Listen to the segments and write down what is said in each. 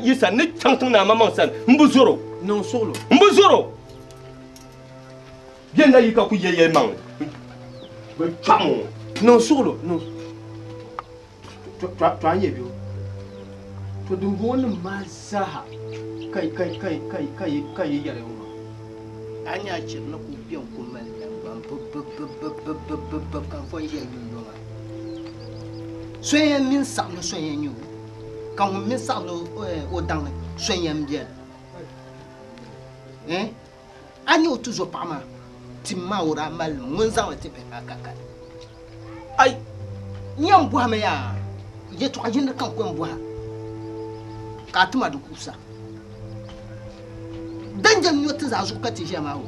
yisa ni changtung na mama san mbuzoro non solo mbuzoro yenda yika ku yeye mang chamo non solo non tu anye bio to dungo ne mazaha kai yare uma anya chirna ku biyan ku man dan kan fo ye yu ma soyen min sa no soyen yu kan min sa no o dan soyen bien anya o tuzo pama timma ora mal mun za wa tipe akaka ai nyam bu ha me ya je to ajin kan ko bu ha ka tuma du kusa danjam yotin za su kati jama wo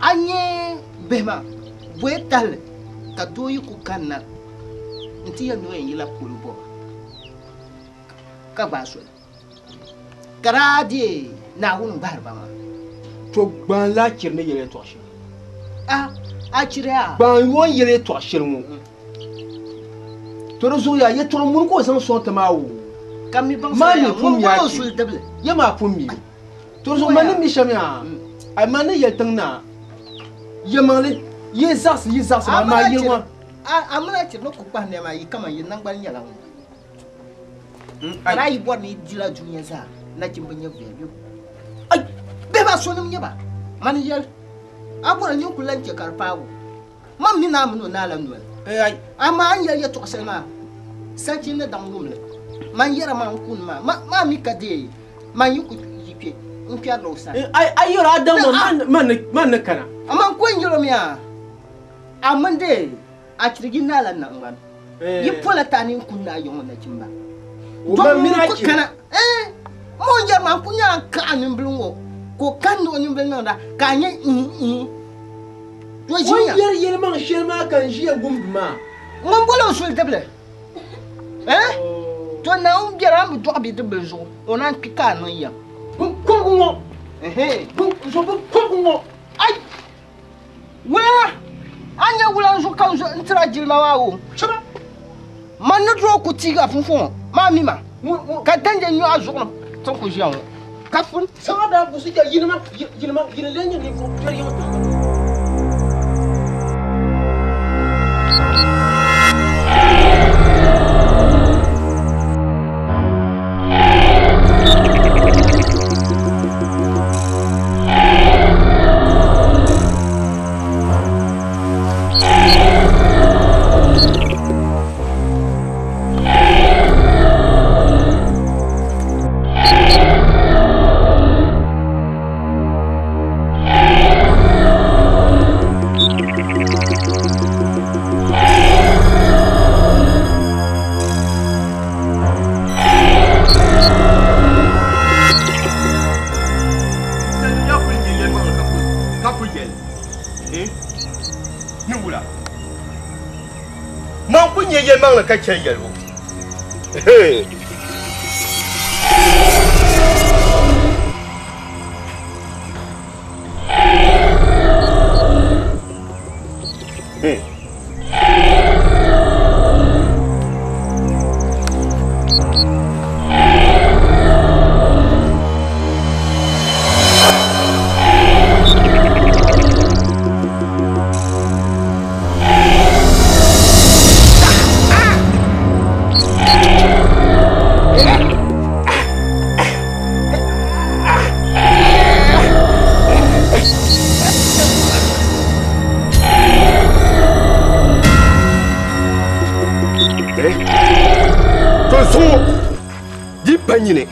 anye bema boetal ka doyi ku kanna nti ya no yin la kulubo ka ba so karadi na hun barba ma to gban la kirne yele to shi a kire a gban won yele to shirmu to rozo ya ye to mun ko san so ta mawo kami bang mani pum ya sul dable ya ma pum mi to rozo mani mi shamya ai mani ye tangna ye mali ye zas ma ye wa amuna ti no ko pa ne ma yi kama yi nan gban yala wo ara yi bo ni dila junya za na jimbanya biyo ai be ba so nim nyaba mani yel abura nyu kulanche karpawo mam ni na mu na la ndu ai ama an ye to sema sanchi ne dam lumle man yera man kun ma mi kade man yuku yipe npia lo sa ai yora adam man kana ama ko njiro miya amande a kirgin nala nan ban yi pola tanin kun na yon na kimba to mina kana mo njar man kunya ka anin blungo ko kando ni blungo da ka nye to jiya yer man shelma kan jiya gumduma mon bolo sul table to na un biara mu to bi de bezo onan kika no ya kungo so kungo ai wa anya wula so kan so ntira jirma wawo chaba man no dro ku tiga funfun ma mi ma ka tanje nyu azukno ton ku jiyan ka fun sama da bu su ja yinma lenye ni ko teriyo mang là cách chơi vậy luôn. Nyine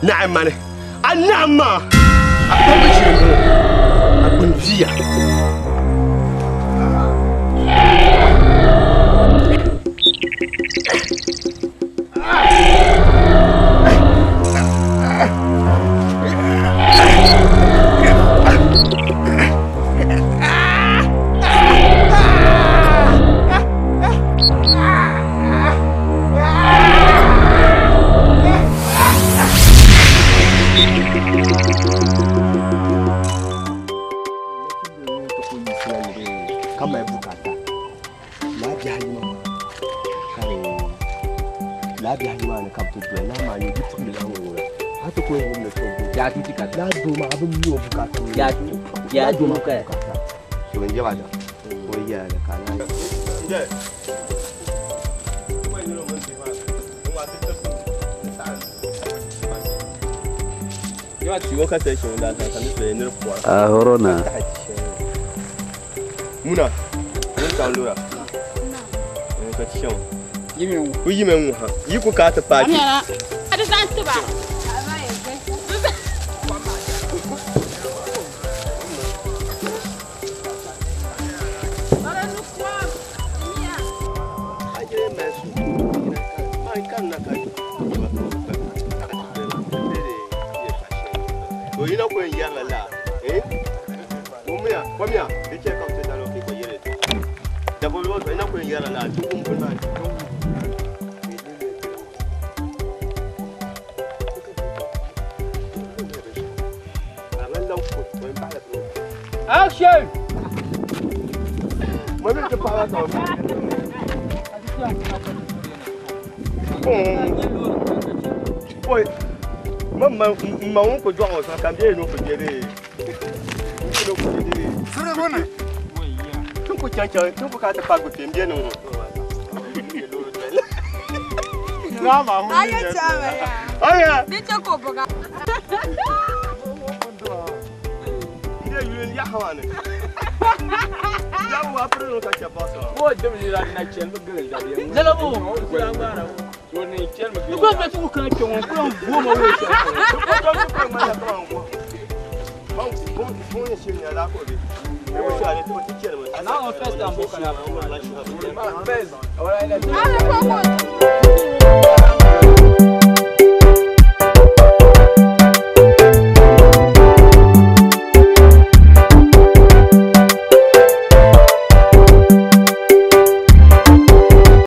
na amane anama akamba chimo akunvia to na ma ni bitu mi lawo wora hata ko yin ne so ya ti ka la do ma abin mi o bukata ya do ma ka so ben jaba da ko ya da kana je ko ni ro mun ti ma wa ti ta ya ti wo ka sai shi da ta kan sai ne ko a horona muna mun ta lura ka ci shan yi men ha yi ku ka ta paki ada santu ba Ina ko yanga la Mumia dike ka ta dalo ke ko yere da bolo ina ko yanga la tukun kuna Action! Mami ke para to. Oi. Mama ko jo o sa kan bien no ko jere. No ko jere. Sura bona. Oi ya. Tun ko chacha, tun ko ka ta pa ko bien no. Na ma hu. ayo chama ya Aya. ni choko boga Ide yule ya hawane. Ya wa pro ka cha ba so. Wo dem ni la na chen ba gele da bien. Zala bo ko ya ngara Wo ni chen ba gele. ko be tu kan ke won ko bo mo we so Ko to ko ma ya ko ko. Bon ni shi ni ala ko be. E wo sha ni to ti chen ma. Na on first time bo kana. La shi ha. Ba best. Ora ila. ala ko